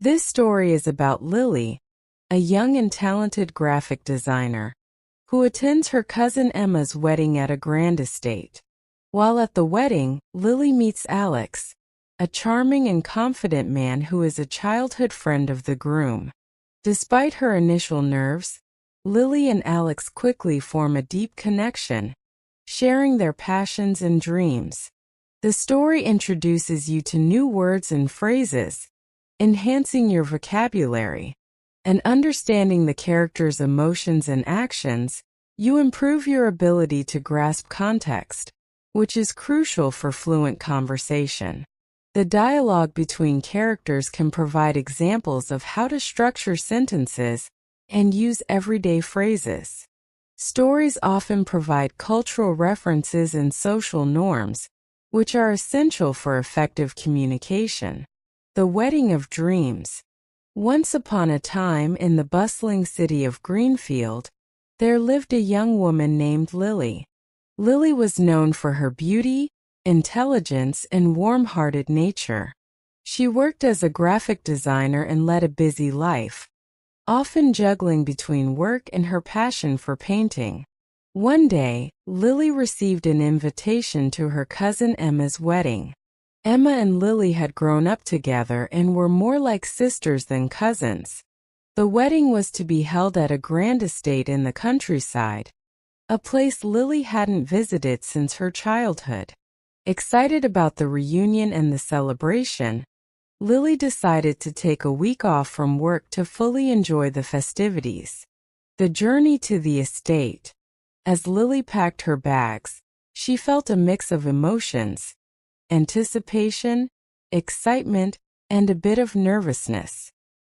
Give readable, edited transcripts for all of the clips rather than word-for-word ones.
This story is about Lily, a young and talented graphic designer, who attends her cousin Emma's wedding at a grand estate. While at the wedding, Lily meets Alex, a charming and confident man who is a childhood friend of the groom. Despite her initial nerves, Lily and Alex quickly form a deep connection, sharing their passions and dreams. The story introduces you to new words and phrases, enhancing your vocabulary. And understanding the characters' emotions and actions, you improve your ability to grasp context, which is crucial for fluent conversation. The dialogue between characters can provide examples of how to structure sentences and use everyday phrases. Stories often provide cultural references and social norms, which are essential for effective communication. The Wedding of Dreams. Once upon a time in the bustling city of Greenfield, there lived a young woman named Lily. Lily was known for her beauty, intelligence, and warm-hearted nature. She worked as a graphic designer and led a busy life, often juggling between work and her passion for painting. One day, Lily received an invitation to her cousin Emma's wedding. Emma and Lily had grown up together and were more like sisters than cousins. The wedding was to be held at a grand estate in the countryside, a place Lily hadn't visited since her childhood. Excited about the reunion and the celebration, Lily decided to take a week off from work to fully enjoy the festivities. The journey to the estate. As Lily packed her bags, she felt a mix of emotions: anticipation, excitement, and a bit of nervousness.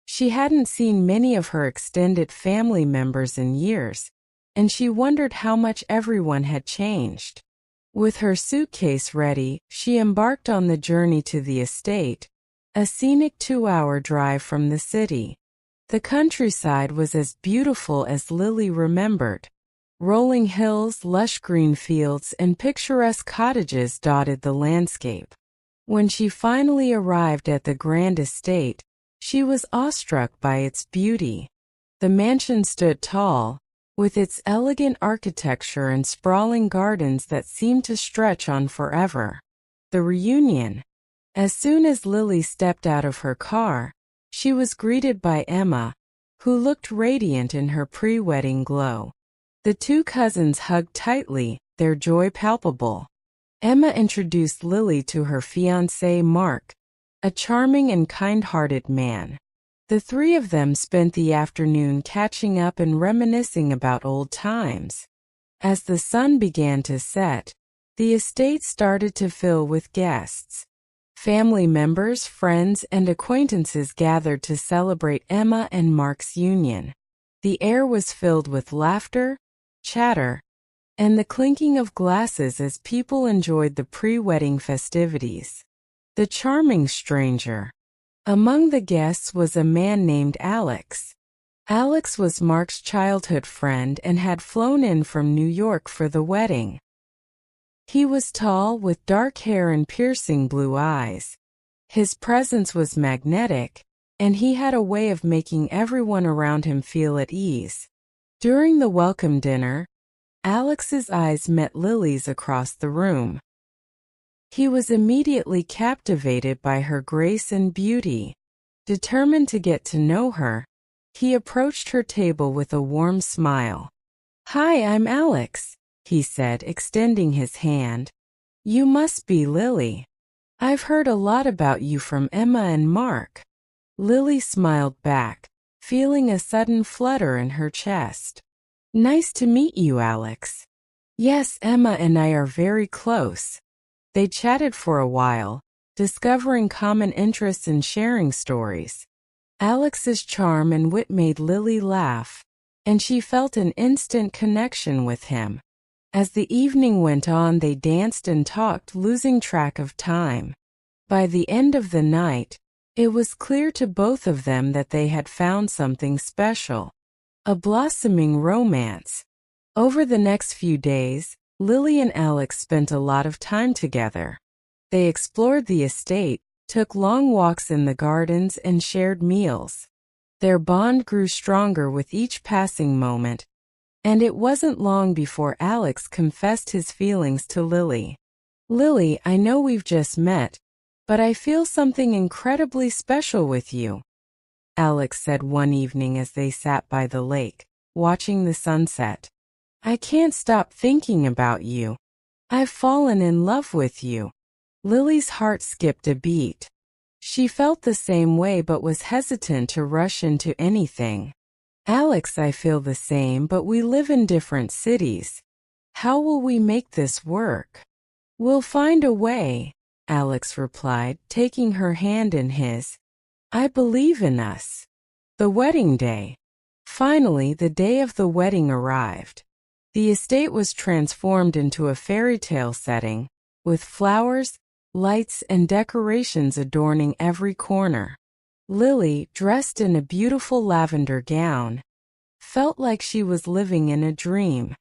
She hadn't seen many of her extended family members in years, and she wondered how much everyone had changed. With her suitcase ready, she embarked on the journey to the estate, a scenic 2-hour drive from the city. The countryside was as beautiful as Lily remembered. Rolling hills, lush green fields, and picturesque cottages dotted the landscape. When she finally arrived at the grand estate, she was awestruck by its beauty. The mansion stood tall, with its elegant architecture and sprawling gardens that seemed to stretch on forever. The reunion. As soon as Lily stepped out of her car, she was greeted by Emma, who looked radiant in her pre-wedding glow. The two cousins hugged tightly, their joy palpable. Emma introduced Lily to her fiancé Mark, a charming and kind-hearted man. The three of them spent the afternoon catching up and reminiscing about old times. As the sun began to set, the estate started to fill with guests. Family members, friends, and acquaintances gathered to celebrate Emma and Mark's union. The air was filled with laughter, chatter, and the clinking of glasses as people enjoyed the pre-wedding festivities. The charming stranger. Among the guests was a man named Alex. Alex was Mark's childhood friend and had flown in from New York for the wedding. He was tall, with dark hair and piercing blue eyes. His presence was magnetic, and he had a way of making everyone around him feel at ease. During the welcome dinner, Alex's eyes met Lily's across the room. He was immediately captivated by her grace and beauty. Determined to get to know her, he approached her table with a warm smile. "Hi, I'm Alex," he said, extending his hand. "You must be Lily. I've heard a lot about you from Emma and Mark." Lily smiled back, feeling a sudden flutter in her chest. "Nice to meet you, Alex." "Yes, Emma and I are very close." They chatted for a while, discovering common interests and sharing stories. Alex's charm and wit made Lily laugh, and she felt an instant connection with him. As the evening went on, they danced and talked, losing track of time. By the end of the night, it was clear to both of them that they had found something special, a blossoming romance. Over the next few days, Lily and Alex spent a lot of time together. They explored the estate, took long walks in the gardens, and shared meals. Their bond grew stronger with each passing moment, and it wasn't long before Alex confessed his feelings to Lily. "Lily, I know we've just met, but I feel something incredibly special with you," Alex said one evening as they sat by the lake, watching the sunset. "I can't stop thinking about you. I've fallen in love with you." Lily's heart skipped a beat. She felt the same way but was hesitant to rush into anything. "Alex, I feel the same, but we live in different cities. How will we make this work?" "We'll find a way," Alex replied, taking her hand in his. "I believe in us." The wedding day. Finally, the day of the wedding arrived. The estate was transformed into a fairy tale setting, with flowers, lights, and decorations adorning every corner. Lily, dressed in a beautiful lavender gown, felt like she was living in a dream.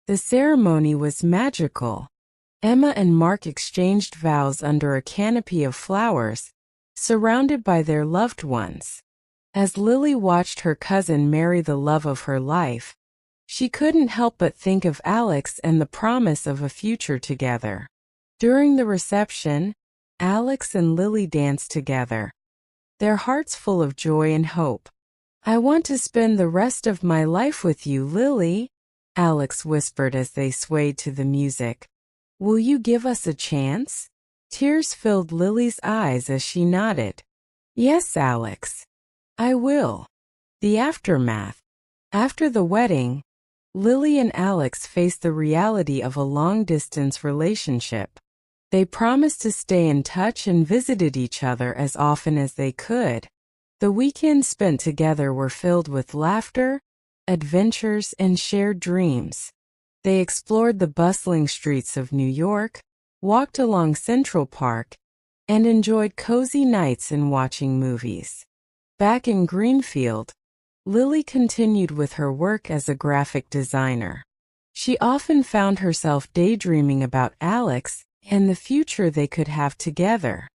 The ceremony was magical. Emma and Mark exchanged vows under a canopy of flowers, surrounded by their loved ones. As Lily watched her cousin marry the love of her life, she couldn't help but think of Alex and the promise of a future together. During the reception, Alex and Lily danced together, their hearts full of joy and hope. "I want to spend the rest of my life with you, Lily," Alex whispered as they swayed to the music. "Will you give us a chance?" Tears filled Lily's eyes as she nodded. "Yes, Alex, I will." The aftermath. After the wedding, Lily and Alex faced the reality of a long-distance relationship. They promised to stay in touch and visited each other as often as they could. The weekends spent together were filled with laughter, adventures, and shared dreams. They explored the bustling streets of New York, walked along Central Park, and enjoyed cozy nights and watching movies. Back in Greenfield, Lily continued with her work as a graphic designer. She often found herself daydreaming about Alex and the future they could have together.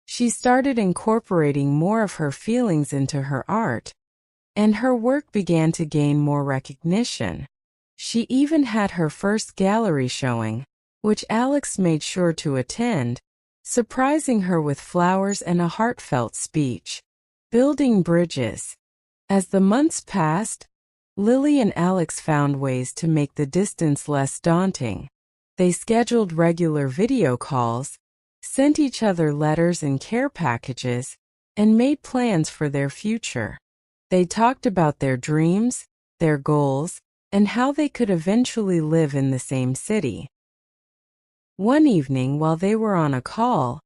She started incorporating more of her feelings into her art, and her work began to gain more recognition. She even had her first gallery showing, which Alex made sure to attend, surprising her with flowers and a heartfelt speech. Building bridges. As the months passed, Lily and Alex found ways to make the distance less daunting. They scheduled regular video calls, sent each other letters and care packages, and made plans for their future. They talked about their dreams, their goals, and how they could eventually live in the same city. One evening while they were on a call,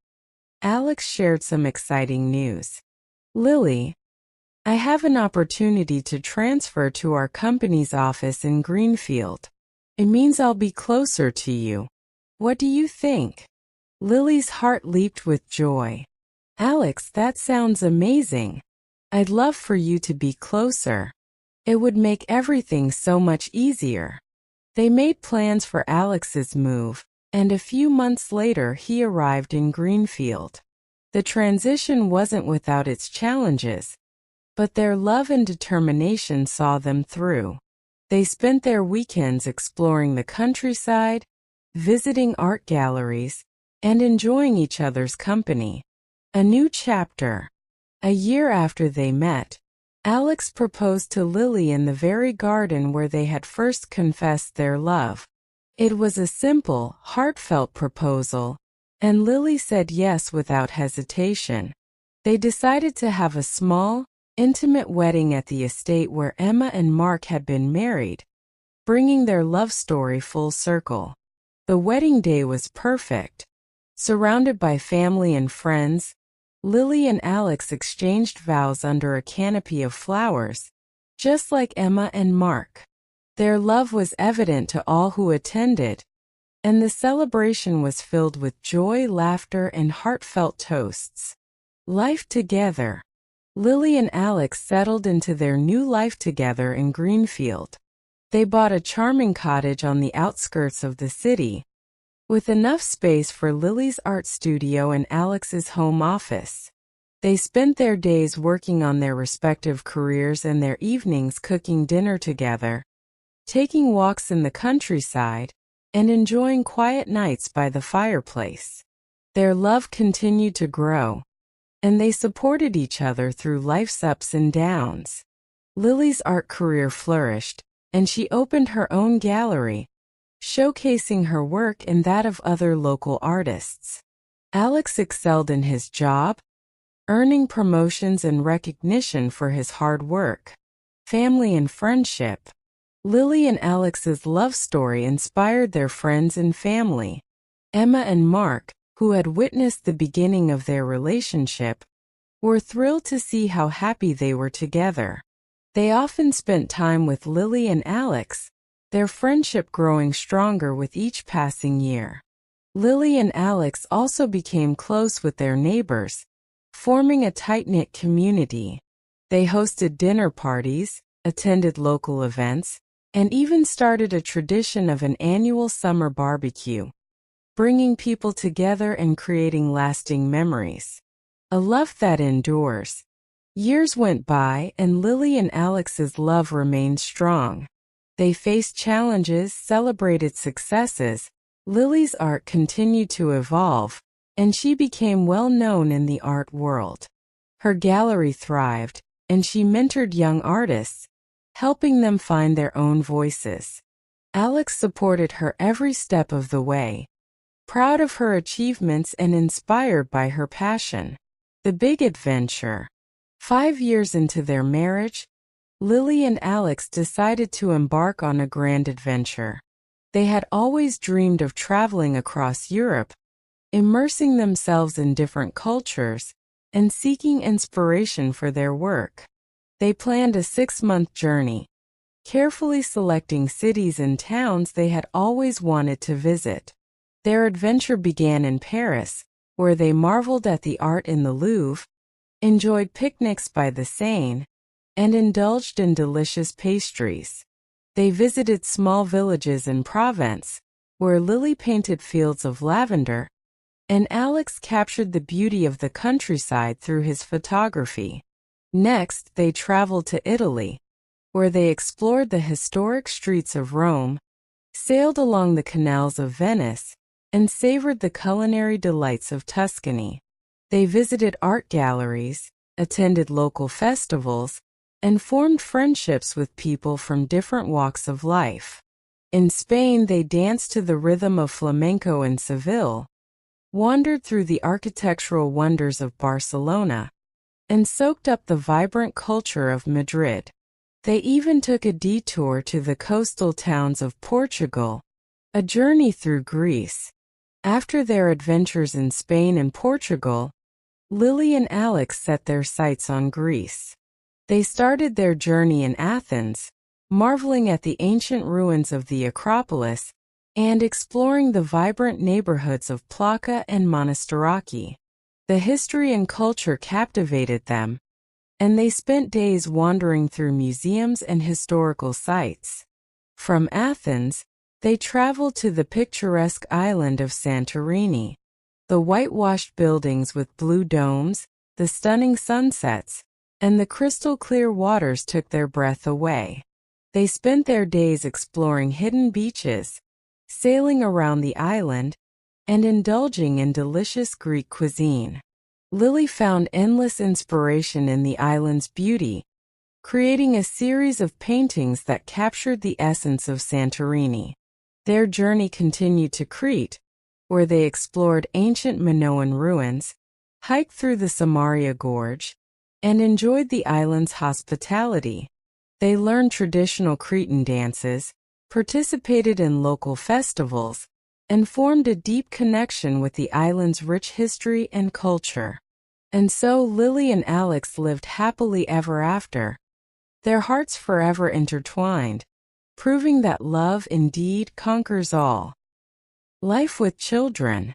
Alex shared some exciting news. "Lily, I have an opportunity to transfer to our company's office in Greenfield. It means I'll be closer to you. What do you think?" Lily's heart leaped with joy. "Alex, that sounds amazing. I'd love for you to be closer. It would make everything so much easier." They made plans for Alex's move, and a few months later he arrived in Greenfield. The transition wasn't without its challenges, but their love and determination saw them through. They spent their weekends exploring the countryside, visiting art galleries, and enjoying each other's company. A new chapter. A year after they met, Alex proposed to Lily in the very garden where they had first confessed their love. It was a simple, heartfelt proposal, and Lily said yes without hesitation. They decided to have a small, intimate wedding at the estate where Emma and Mark had been married, bringing their love story full circle. The wedding day was perfect. Surrounded by family and friends, Lily and Alex exchanged vows under a canopy of flowers, just like Emma and Mark. Their love was evident to all who attended, and the celebration was filled with joy, laughter, and heartfelt toasts. Life together. Lily and Alex settled into their new life together in Greenfield. They bought a charming cottage on the outskirts of the city, with enough space for Lily's art studio and Alex's home office. They spent their days working on their respective careers and their evenings cooking dinner together, taking walks in the countryside, and enjoying quiet nights by the fireplace. Their love continued to grow, and they supported each other through life's ups and downs. Lily's art career flourished, and she opened her own gallery, showcasing her work and that of other local artists. Alex excelled in his job, earning promotions and recognition for his hard work. Family and friendship. Lily and Alex's love story inspired their friends and family. Emma and Mark, who had witnessed the beginning of their relationship, were thrilled to see how happy they were together. They often spent time with Lily and Alex, their friendship growing stronger with each passing year. Lily and Alex also became close with their neighbors, forming a tight-knit community. They hosted dinner parties, attended local events, and even started a tradition of an annual summer barbecue, bringing people together and creating lasting memories. A love that endures. Years went by and Lily and Alex's love remained strong. They faced challenges, celebrated successes. Lily's art continued to evolve, and she became well known in the art world. Her gallery thrived, and she mentored young artists, helping them find their own voices. Alex supported her every step of the way, proud of her achievements and inspired by her passion. The big adventure. 5 years into their marriage, Lily and Alex decided to embark on a grand adventure. They had always dreamed of traveling across Europe, immersing themselves in different cultures, and seeking inspiration for their work. They planned a 6-month journey, carefully selecting cities and towns they had always wanted to visit. Their adventure began in Paris, where they marveled at the art in the Louvre, enjoyed picnics by the Seine, and indulged in delicious pastries. They visited small villages in Provence, where Lily painted fields of lavender, and Alex captured the beauty of the countryside through his photography. Next, they traveled to Italy, where they explored the historic streets of Rome, sailed along the canals of Venice, and savored the culinary delights of Tuscany. They visited art galleries, attended local festivals, and formed friendships with people from different walks of life. In Spain, they danced to the rhythm of flamenco in Seville, wandered through the architectural wonders of Barcelona, and soaked up the vibrant culture of Madrid. They even took a detour to the coastal towns of Portugal, a journey through Greece. After their adventures in Spain and Portugal, Lily and Alex set their sights on Greece. They started their journey in Athens, marveling at the ancient ruins of the Acropolis and exploring the vibrant neighborhoods of Plaka and Monastiraki. The history and culture captivated them, and they spent days wandering through museums and historical sites. From Athens, they traveled to the picturesque island of Santorini. The whitewashed buildings with blue domes, the stunning sunsets, and the crystal-clear waters took their breath away. They spent their days exploring hidden beaches, sailing around the island, and indulging in delicious Greek cuisine. Lily found endless inspiration in the island's beauty, creating a series of paintings that captured the essence of Santorini. Their journey continued to Crete, where they explored ancient Minoan ruins, hiked through the Samaria Gorge, and enjoyed the island's hospitality. They learned traditional Cretan dances, participated in local festivals, and formed a deep connection with the island's rich history and culture. And so Lily and Alex lived happily ever after, their hearts forever intertwined, proving that love indeed conquers all. Life with children.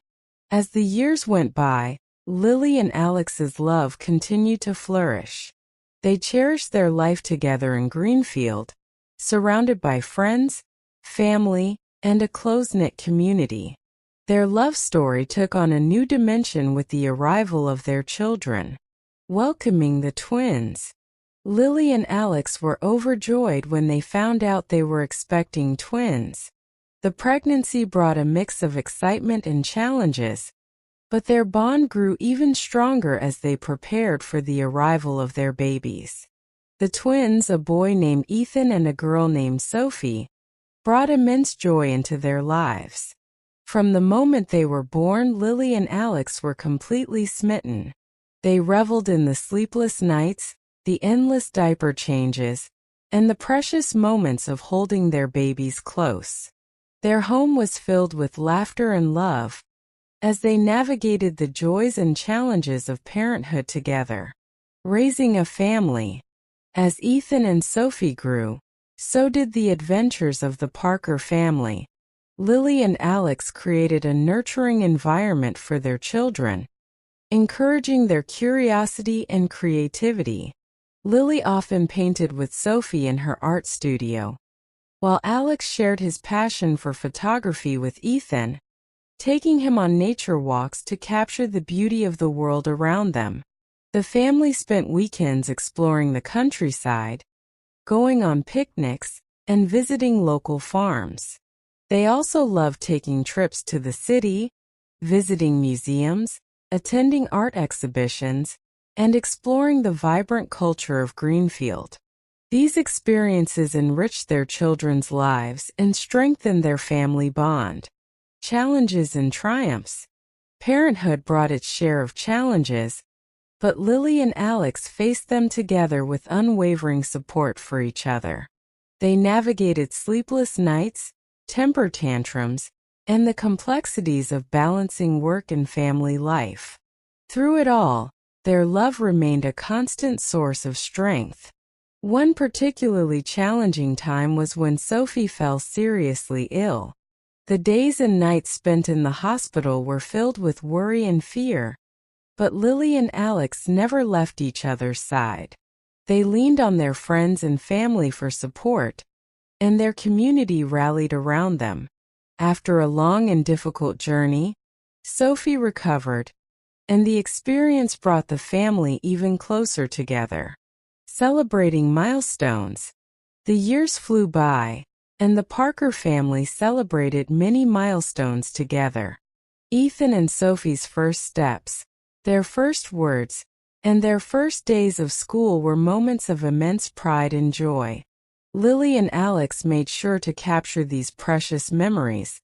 As the years went by, Lily and Alex's love continued to flourish. They cherished their life together in Greenfield, surrounded by friends, family, and a close-knit community. Their love story took on a new dimension with the arrival of their children. Welcoming the twins. Lily and Alex were overjoyed when they found out they were expecting twins. The pregnancy brought a mix of excitement and challenges, but their bond grew even stronger as they prepared for the arrival of their babies. The twins, a boy named Ethan and a girl named Sophie, brought immense joy into their lives. From the moment they were born, Lily and Alex were completely smitten. They reveled in the sleepless nights, the endless diaper changes, and the precious moments of holding their babies close. Their home was filled with laughter and love as they navigated the joys and challenges of parenthood together. Raising a family. As Ethan and Sophie grew, so did the adventures of the Parker family. Lily and Alex created a nurturing environment for their children, encouraging their curiosity and creativity. Lily often painted with Sophie in her art studio, while Alex shared his passion for photography with Ethan, taking him on nature walks to capture the beauty of the world around them. The family spent weekends exploring the countryside, going on picnics, and visiting local farms. They also loved taking trips to the city, visiting museums, attending art exhibitions, and exploring the vibrant culture of Greenfield. These experiences enriched their children's lives and strengthened their family bond. Challenges and triumphs. Parenthood brought its share of challenges, but Lily and Alex faced them together with unwavering support for each other. They navigated sleepless nights, temper tantrums, and the complexities of balancing work and family life. Through it all, their love remained a constant source of strength. One particularly challenging time was when Sophie fell seriously ill. The days and nights spent in the hospital were filled with worry and fear, but Lily and Alex never left each other's side. They leaned on their friends and family for support, and their community rallied around them. After a long and difficult journey, Sophie recovered, and the experience brought the family even closer together. Celebrating milestones. The years flew by, and the Parker family celebrated many milestones together. Ethan and Sophie's first steps, their first words, and their first days of school were moments of immense pride and joy. Lily and Alex made sure to capture these precious memories,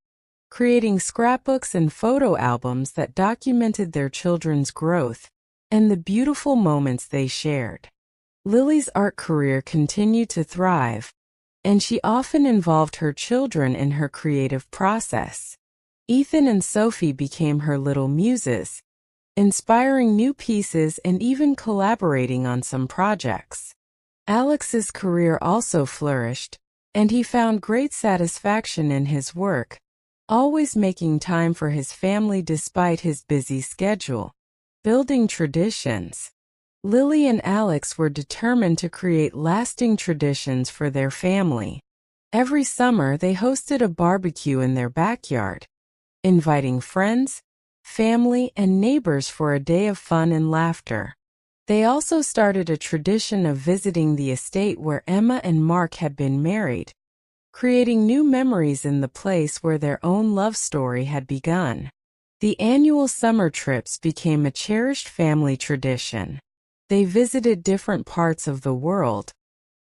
creating scrapbooks and photo albums that documented their children's growth and the beautiful moments they shared. Lily's art career continued to thrive, and she often involved her children in her creative process. Ethan and Sophie became her little muses, inspiring new pieces and even collaborating on some projects. Alex's career also flourished, and he found great satisfaction in his work, always making time for his family despite his busy schedule. Building traditions. Lily and Alex were determined to create lasting traditions for their family. Every summer they hosted a barbecue in their backyard, inviting friends, family, and neighbors for a day of fun and laughter. They also started a tradition of visiting the estate where Emma and Mark had been married, creating new memories in the place where their own love story had begun. The annual summer trips became a cherished family tradition. They visited different parts of the world,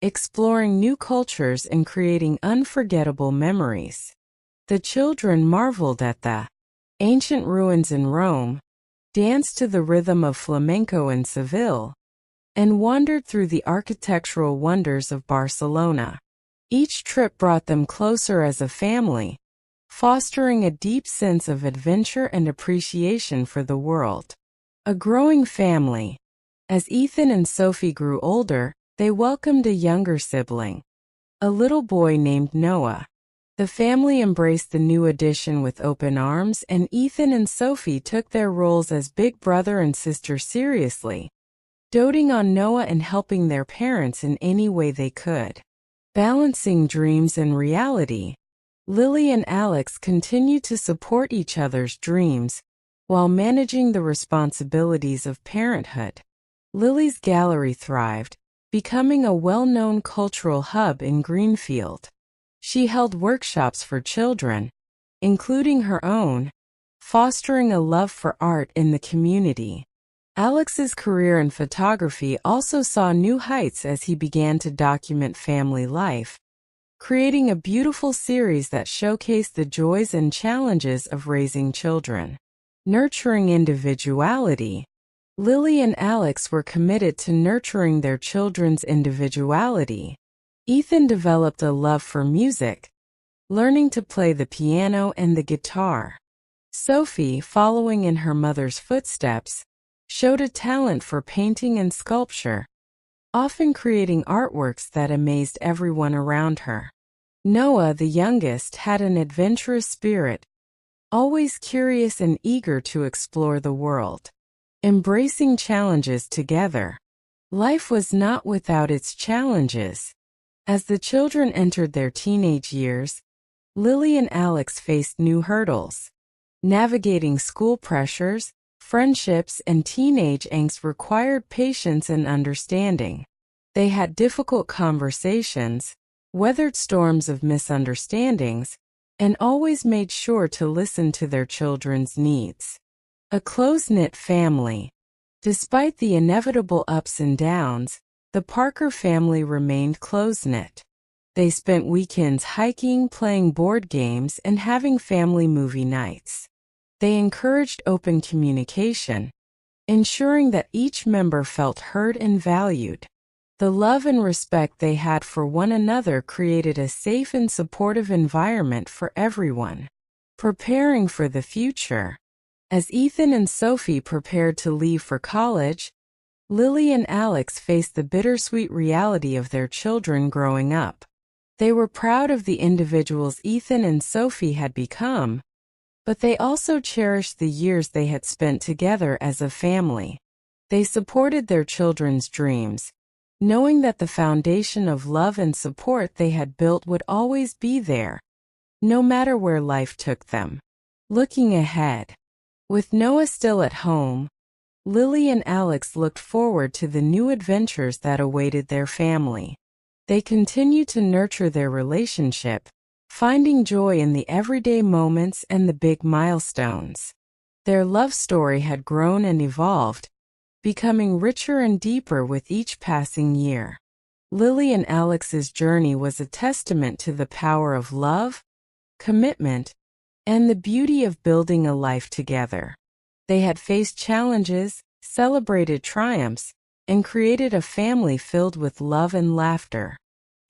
exploring new cultures and creating unforgettable memories. The children marveled at the ancient ruins in Rome, danced to the rhythm of flamenco in Seville, and wandered through the architectural wonders of Barcelona. Each trip brought them closer as a family, fostering a deep sense of adventure and appreciation for the world. A growing family. As Ethan and Sophie grew older, they welcomed a younger sibling, a little boy named Noah. The family embraced the new addition with open arms, and Ethan and Sophie took their roles as big brother and sister seriously, doting on Noah and helping their parents in any way they could. Balancing dreams and reality. Lily and Alex continue to support each other's dreams while managing the responsibilities of parenthood. Lily's gallery thrived, becoming a well-known cultural hub in Greenfield. She held workshops for children, including her own, fostering a love for art in the community. Alex's career in photography also saw new heights as he began to document family life, creating a beautiful series that showcased the joys and challenges of raising children. Nurturing individuality. Lily and Alex were committed to nurturing their children's individuality. Ethan developed a love for music, learning to play the piano and the guitar. Sophie, following in her mother's footsteps, showed a talent for painting and sculpture, often creating artworks that amazed everyone around her. Noah, the youngest, had an adventurous spirit, always curious and eager to explore the world. Embracing challenges together. Life was not without its challenges. As the children entered their teenage years, Lily and Alex faced new hurdles. Navigating school pressures, friendships, and teenage angst required patience and understanding. They had difficult conversations, weathered storms of misunderstandings, and always made sure to listen to their children's needs. A close-knit family. Despite the inevitable ups and downs, the Parker family remained close-knit. They spent weekends hiking, playing board games, and having family movie nights. They encouraged open communication, ensuring that each member felt heard and valued. The love and respect they had for one another created a safe and supportive environment for everyone. Preparing for the future. As Ethan and Sophie prepared to leave for college, Lily and Alex faced the bittersweet reality of their children growing up. They were proud of the individuals Ethan and Sophie had become, but they also cherished the years they had spent together as a family. They supported their children's dreams, knowing that the foundation of love and support they had built would always be there, no matter where life took them. Looking ahead. With Noah still at home, Lily and Alex looked forward to the new adventures that awaited their family. They continued to nurture their relationship, finding joy in the everyday moments and the big milestones. Their love story had grown and evolved, becoming richer and deeper with each passing year. Lily and Alex's journey was a testament to the power of love, commitment, and the beauty of building a life together. They had faced challenges, celebrated triumphs, and created a family filled with love and laughter.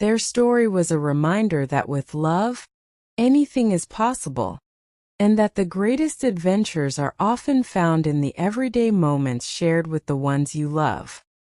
Their story was a reminder that with love, anything is possible, and that the greatest adventures are often found in the everyday moments shared with the ones you love.